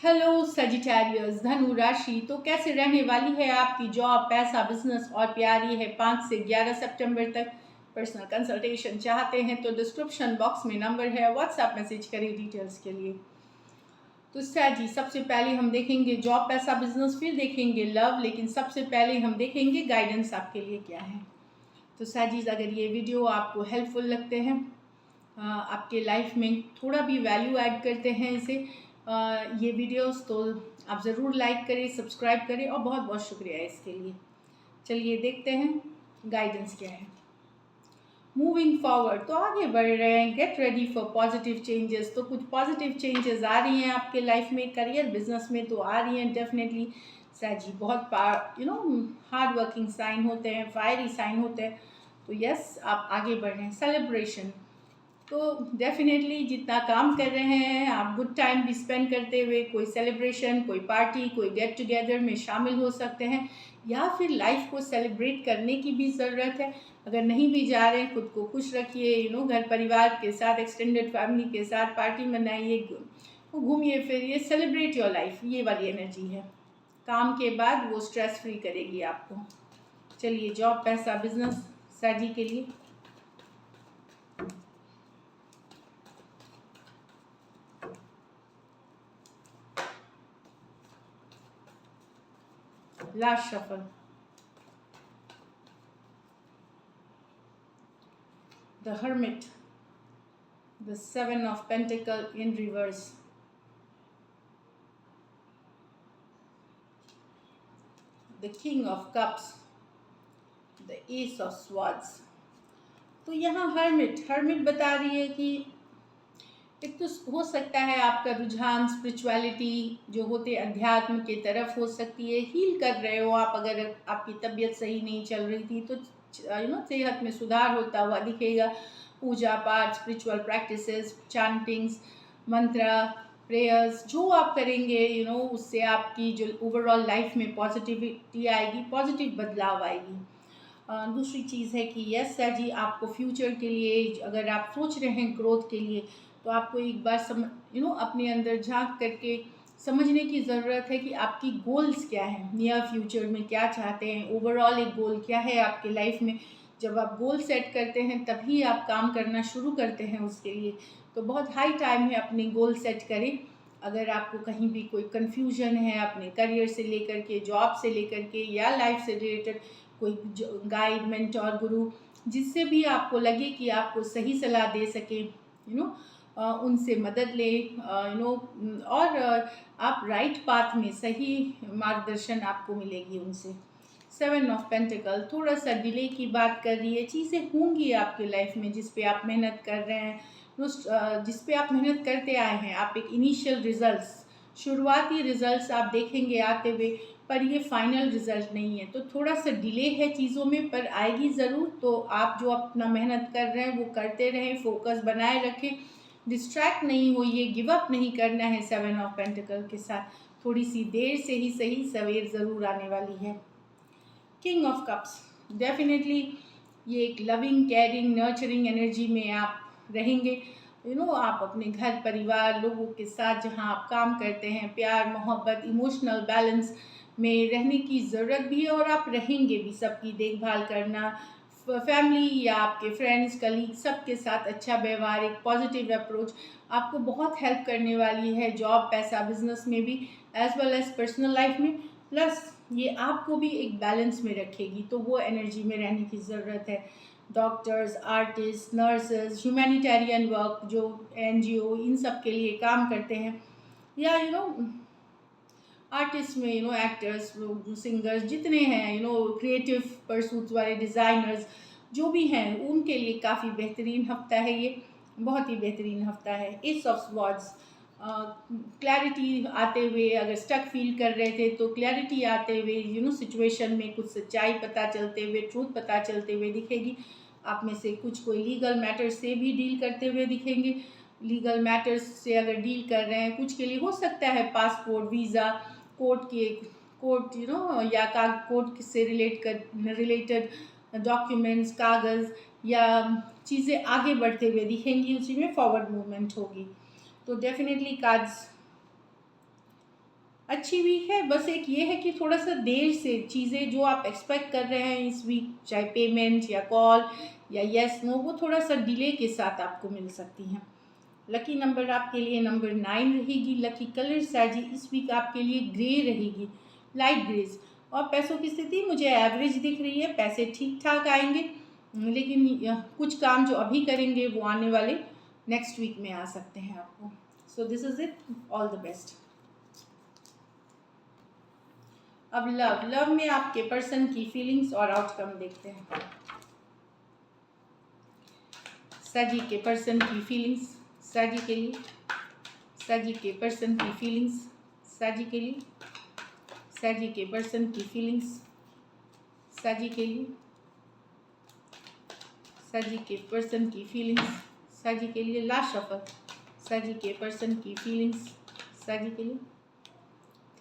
Hello Sagittarius धनु राशि। तो कैसे रहने वाली है आपकी जॉब, पैसा, बिजनेस और प्यार? ये है 5 से 11 सितंबर तक। पर्सनल कंसल्टेशन चाहते हैं तो डिस्क्रिप्शन बॉक्स में नंबर है, व्हाट्सएप मैसेज करिए डिटेल्स के लिए। तो जी सबसे पहले हम देखेंगे जॉब, पैसा, बिजनेस, फिर देखेंगे लव, लेकिन सबसे पहले हम देखेंगे गाइडेंस आपके लिए क्या है। तो जी अगर ये वीडियो आपको हेल्पफुल लगते हैं, आपके लाइफ में थोड़ा भी वैल्यू ऐड करते हैं इसे ये वीडियोस, तो आप ज़रूर लाइक करें, सब्सक्राइब करें और बहुत बहुत शुक्रिया इसके लिए। चलिए देखते हैं गाइडेंस क्या है। मूविंग फॉरवर्ड, तो आगे बढ़ रहे हैं। Get ready for positive changes, तो कुछ पॉजिटिव चेंजेस आ रही हैं आपके लाइफ में, करियर बिजनेस में तो आ रही हैं डेफिनेटली। जी बहुत हार्ड वर्किंग साइन होते हैं, फायरी साइन होते हैं, तो यस आप आगे बढ़ रहे हैं। सेलिब्रेशन, तो डेफिनेटली जितना काम कर रहे हैं आप, गुड टाइम भी स्पेंड करते हुए कोई सेलिब्रेशन, कोई पार्टी, कोई गेट टुगेदर में शामिल हो सकते हैं, या फिर लाइफ को सेलिब्रेट करने की भी ज़रूरत है। अगर नहीं भी जा रहे हैं, खुद को खुश रखिए, घर परिवार के साथ, एक्सटेंडेड फैमिली के साथ पार्टी मनाइए, घूमिए फिरिए, सेलिब्रेट योर लाइफ, ये वाली एनर्जी है। काम के बाद वो स्ट्रेस फ्री करेगी आपको। चलिए जॉब, पैसा, बिजनेस साजी के लिए। Last shuffle, the Hermit, the Seven of Pentacles in reverse, the King of Cups, the Ace of Swords। तो यहाँ हर्मिट बता रही है कि एक तो हो सकता है आपका रुझान स्पिरिचुअलिटी जो होते अध्यात्म की तरफ हो सकती है, हील कर रहे हो आप। अगर आपकी तबीयत सही नहीं चल रही थी तो सेहत में सुधार होता हुआ दिखेगा। पूजा पाठ, स्पिरिचुअल प्रैक्टिसेस, चैंटिंग्स, मंत्र, प्रेयर्स जो आप करेंगे उससे आपकी जो ओवरऑल लाइफ में पॉजिटिविटी आएगी, पॉजिटिव बदलाव आएगी। दूसरी चीज़ है कि यस सर जी, आपको फ्यूचर के लिए अगर आप सोच रहे हैं ग्रोथ के लिए, तो आपको एक बार अपने अंदर झांक करके समझने की ज़रूरत है कि आपकी गोल्स क्या हैं, नियर फ्यूचर में क्या चाहते हैं, ओवरऑल एक गोल क्या है आपके लाइफ में। जब आप गोल सेट करते हैं तभी आप काम करना शुरू करते हैं उसके लिए। तो बहुत हाई टाइम है अपने गोल सेट करें। अगर आपको कहीं भी कोई कन्फ्यूजन है अपने करियर से लेकर के, जॉब से लेकर के, या लाइफ से रिलेटेड कोई गाइड, मेंटोर, गुरु, जिससे भी आपको लगे कि आपको सही सलाह दे सके, उनसे मदद ले, और आप राइट पाथ में सही मार्गदर्शन आपको मिलेगी उनसे। 7 ऑफ पेंटिकल थोड़ा सा डिले की बात कर रही है। चीज़ें होंगी आपके लाइफ में जिस पे आप मेहनत कर रहे हैं, जिस पे आप मेहनत करते आए हैं। आप एक इनिशियल रिजल्ट्स, शुरुआती रिजल्ट्स आप देखेंगे आते हुए, पर ये फाइनल रिजल्ट नहीं है। तो थोड़ा सा डिले है चीज़ों में, पर आएगी ज़रूर। तो आप जो अपना मेहनत कर रहे हैं वो करते रहें, फोकस बनाए रखें, डिस्ट्रैक्ट नहीं होइए, गिव अप नहीं करना है। 7 ऑफ पेंटिकल के साथ थोड़ी सी देर से ही सही, सवेर ज़रूर आने वाली है। किंग ऑफ कप्स, डेफिनेटली ये एक लविंग, केयरिंग, नर्चरिंग एनर्जी में आप रहेंगे। आप अपने घर परिवार, लोगों के साथ जहां आप काम करते हैं, प्यार, मोहब्बत, इमोशनल बैलेंस में रहने की ज़रूरत भी है, और आप रहेंगे भी। सबकी देखभाल करना, फैमिली या आपके फ्रेंड्स, कलीग, सबके साथ अच्छा व्यवहार, एक पॉजिटिव अप्रोच आपको बहुत हेल्प करने वाली है जॉब, पैसा, बिजनेस में भी, as well as personal life में। प्लस ये आपको भी एक बैलेंस में रखेगी, तो वो एनर्जी में रहने की ज़रूरत है। Doctors, artist, nurses, humanitarian work जो NGO, इन सब के लिए काम करते हैं, या आर्टिस्ट में एक्टर्स, सिंगर्स जितने हैं, क्रिएटिव परसूट्स वाले डिज़ाइनर्स जो भी हैं, उनके लिए काफ़ी बेहतरीन हफ्ता है ये, बहुत ही बेहतरीन हफ्ता है। एस ऑफ स्वॉर्ड्स, क्लैरिटी आते हुए, अगर स्टक फील कर रहे थे तो क्लैरिटी आते हुए, सिचुएशन में कुछ सच्चाई पता चलते हुए, ट्रूथ पता चलते हुए दिखेगी। आप में से कुछ कोई लीगल मैटर्स से भी डील करते हुए दिखेंगे। लीगल मैटर्स से अगर डील कर रहे हैं, कुछ के लिए हो सकता है पासपोर्ट, वीज़ा, कोर्ट या कोर्ट से रिलेटेड डॉक्यूमेंट्स, कागज़ या चीज़ें आगे बढ़ते हुए दिखेंगी, उसी में फॉरवर्ड मूवमेंट होगी। तो डेफिनेटली कार्ड्स, अच्छी वीक है, बस एक ये है कि थोड़ा सा देर से चीज़ें जो आप एक्सपेक्ट कर रहे हैं इस वीक, चाहे पेमेंट या कॉल या यस नो, वो थोड़ा सा डिले के साथ आपको मिल सकती हैं। लकी नंबर आपके लिए नंबर 9 रहेगी। लकी कलर साजी इस वीक आपके लिए ग्रे रहेगी, लाइट ग्रेज। और पैसों की स्थिति मुझे एवरेज दिख रही है, पैसे ठीक ठाक आएंगे, लेकिन कुछ काम जो अभी करेंगे वो आने वाले नेक्स्ट वीक में आ सकते हैं आपको। So this is it, all the best. अब लव में आपके पर्सन की फीलिंग्स और आउटकम देखते हैं। साजी के पर्सन की फीलिंग्स साजी के लिए, साजी के पर्सन की फीलिंग्स साजी के लिए, साजी के पर्सन की फीलिंग्स साजी के लिए, साजी के पर्सन की फीलिंग्स साजी के लिए। लास्ट शफल, साजी के पर्सन की फीलिंग्स साजी के लिए।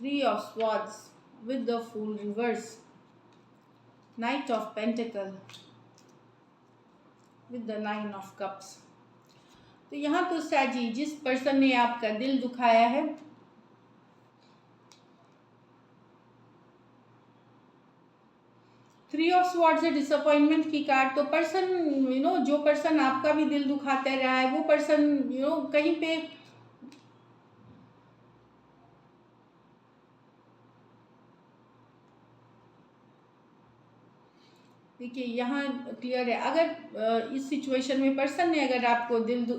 3 of swords with the Fool reverse, Knight of Pentacle with the 9 of Cups। तो यहाँ तो साजी, जिस पर्सन ने आपका दिल दुखाया है, थ्री ऑफ स्वॉर्ड्स है, डिसअपॉइंटमेंट की कार्ड। तो पर्सन जो पर्सन आपका भी दिल दुखाता रहा है, वो पर्सन कहीं पे देखिए यहाँ क्लियर है। अगर इस सिचुएशन में पर्सन ने अगर आपको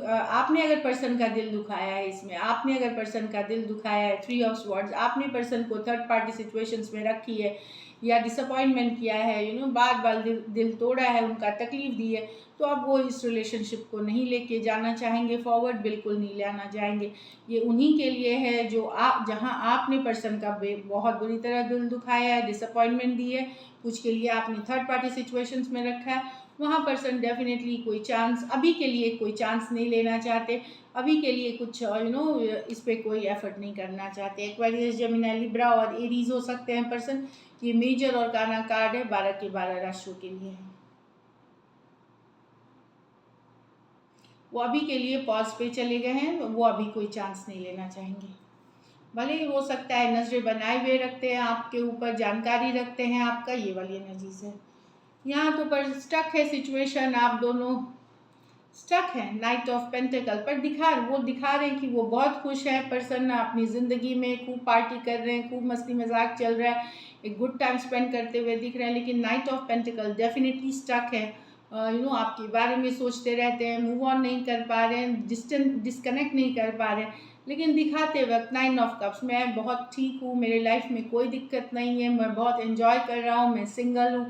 आपने अगर पर्सन का दिल दुखाया है, इसमें आपने अगर पर्सन का दिल दुखाया है, 3 ऑफ स्वॉर्ड्स, आपने पर्सन को थर्ड पार्टी सिचुएशंस में रखी है या डिसअपॉइंटमेंट किया है, बार बार दिल तोड़ा है, उनका तकलीफ दी है, तो अब वो इस रिलेशनशिप को नहीं लेके जाना चाहेंगे फॉरवर्ड, बिल्कुल नहीं लाना चाहेंगे। ये उन्हीं के लिए है जो जहाँ आपने पर्सन का बहुत बुरी तरह दिल दुखाया है, डिसअपॉइंटमेंट दी है, कुछ के लिए आपने थर्ड पार्टी सिचुएशंस में रखा है, वहाँ पर्सन डेफिनेटली कोई चांस अभी के लिए कोई चांस नहीं लेना चाहते, अभी के लिए कुछ इस पर कोई एफर्ट नहीं करना चाहते। एक्वेरियस, जेमिनी, लिब्रा और एरीज हो सकते हैं पर्सन। ये मेजर और काना कार्ड है, 12 के 12 राशियों के लिए है। वो अभी के लिए पॉज पे चले गए हैं, वो अभी कोई चांस नहीं लेना चाहेंगे। भले ही हो सकता है नजरें बनाए हुए रखते हैं आपके ऊपर, जानकारी रखते हैं आपका, ये वाली एनर्जीज है। यहाँ तो पर स्टक है सिचुएशन, आप दोनों स्टक है। नाइट ऑफ पेंटिकल पर वो दिखा रहे हैं कि वो बहुत खुश है पर्सन अपनी ज़िंदगी में, खूब पार्टी कर रहे हैं, खूब मस्ती मजाक चल रहा है, एक गुड टाइम स्पेंड करते हुए दिख रहे हैं। लेकिन knight of pentacles definitely stuck है, आपके बारे में सोचते रहते हैं, मूव ऑन नहीं कर पा रहे हैं, डिस्कनेक्ट नहीं कर पा रहे हैं। लेकिन दिखाते वक्त 9 ऑफ कप्स, मैं बहुत ठीक हूँ, मेरे लाइफ में कोई दिक्कत नहीं है, मैं बहुत एंजॉय कर रहा हूँ, मैं सिंगल हूँ,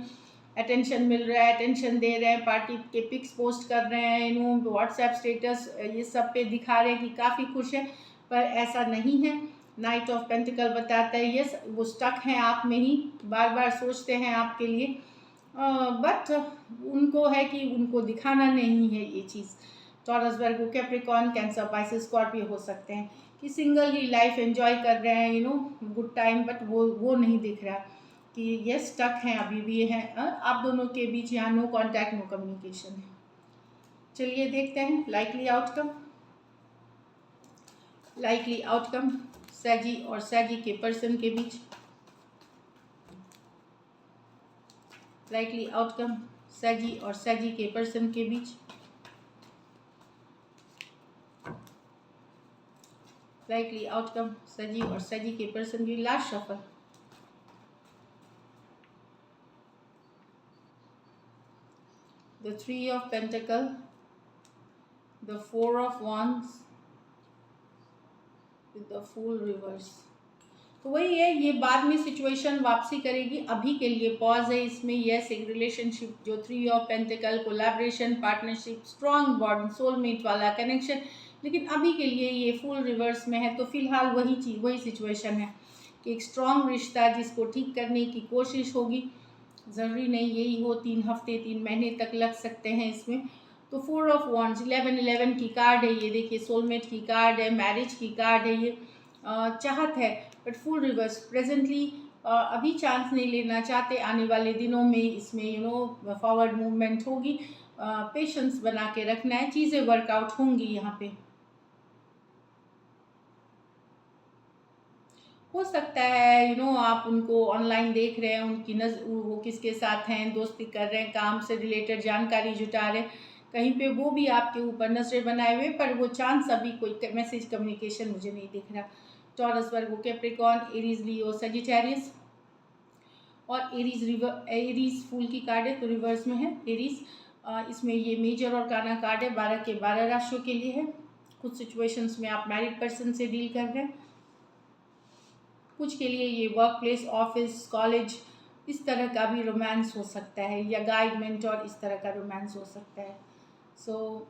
अटेंशन मिल रहा है, अटेंशन दे रहे हैं, पार्टी के पिक्स पोस्ट कर रहे हैं, व्हाट्सएप स्टेटस ये सब पे दिखा रहे हैं कि काफ़ी खुश है, पर ऐसा नहीं है। नाइट ऑफ पेंटिकल बताता है यस वो स्टक हैं आप में ही, बार बार सोचते हैं आपके लिए, बट उनको है कि उनको दिखाना नहीं है ये चीज़। टॉरस, वर्गो, कैप्रिकॉर्न, कैंसर, पाइसेस, स्कॉर्पियो हो सकते हैं कि सिंगल ही लाइफ एंजॉय कर रहे हैं, गुड टाइम, बट वो नहीं दिख रहा कि ये स्टक हैं, अभी भी हैं। आप दोनों के बीच यहाँ नो कांटेक्ट, नो कम्युनिकेशन है। चलिए देखते हैं लाइकली आउटकम। लाइकली आउटकम सैजी और सैजी के पर्सन के बीच। लाइकली आउटकम सैजी और सैजी के पर्सन के बीच। लाइकली आउटकम सैजी और सैजी के पर्सन की। Last shuffle, the 3 of Pentacle, the 4 of Wands with the Fool reverse। तो वही है, ये बाद में सिचुएशन वापसी करेगी, अभी के लिए पॉज है इसमें। यस, एक रिलेशनशिप जो 3 of pentacle, collaboration, partnership, strong bond, soulmate वाला कनेक्शन, लेकिन अभी के लिए ये फुल रिवर्स में है। तो फिलहाल वही सिचुएशन है कि एक स्ट्रॉन्ग रिश्ता जिसको ठीक करने की कोशिश होगी, ज़रूरी नहीं यही हो, 3 हफ्ते 3 महीने तक लग सकते हैं इसमें। तो 4 ऑफ वॉन्ड्स 11 की कार्ड है ये, देखिए सोलमेट की कार्ड है, मैरिज की कार्ड है ये, चाहत है, बट फुल रिवर्स। प्रेजेंटली अभी चांस नहीं लेना चाहते, आने वाले दिनों में इसमें फॉरवर्ड मूवमेंट होगी, पेशेंस बना के रखना है, चीज़ें वर्कआउट होंगी यहाँ पे। हो सकता है आप उनको ऑनलाइन देख रहे हैं, उनकी वो किसके साथ हैं, दोस्ती कर रहे हैं, काम से रिलेटेड जानकारी जुटा रहे हैं, कहीं पे वो भी आपके ऊपर नजरें बनाए हुए, पर वो चांस अभी कोई मैसेज कम्युनिकेशन मुझे नहीं दिख रहा। टॉरस, वर्गो, कैप्रिकॉर्न, एरीज, लियो, सजिटेरियस। और एरीज फूल की कार्ड है तो रिवर्स में है एरीज। इसमें ये मेजर और काना कार्ड है, 12 के 12 राशियों के लिए है। कुछ सिचुएशंस में आप मैरिड पर्सन से डील कर रहे हैं, कुछ के लिए ये वर्क प्लेस, ऑफिस, कॉलेज, इस तरह का भी रोमांस हो सकता है, या गाइड मेंटोर इस तरह का रोमांस हो सकता है। सो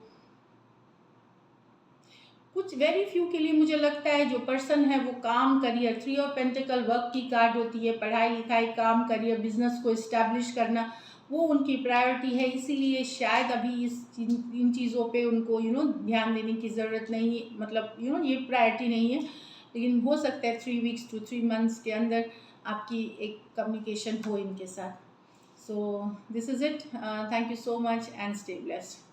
कुछ वेरी फ्यू के लिए मुझे लगता है जो पर्सन है वो काम, करियर, 3 ऑफ पेंटिकल वर्क की कार्ड होती है, पढ़ाई लिखाई, काम, करियर, बिजनेस को इस्टेब्लिश करना, वो उनकी प्रायोरिटी है। इसीलिए शायद अभी इन चीज़ों पे उनको ध्यान देने की ज़रूरत नहीं है, मतलब ये प्रायोरिटी नहीं है। लेकिन हो सकता है 3 वीक्स to 3 मंथ्स के अंदर आपकी एक कम्युनिकेशन हो इनके साथ। So this is it. Thank you so much and stay blessed.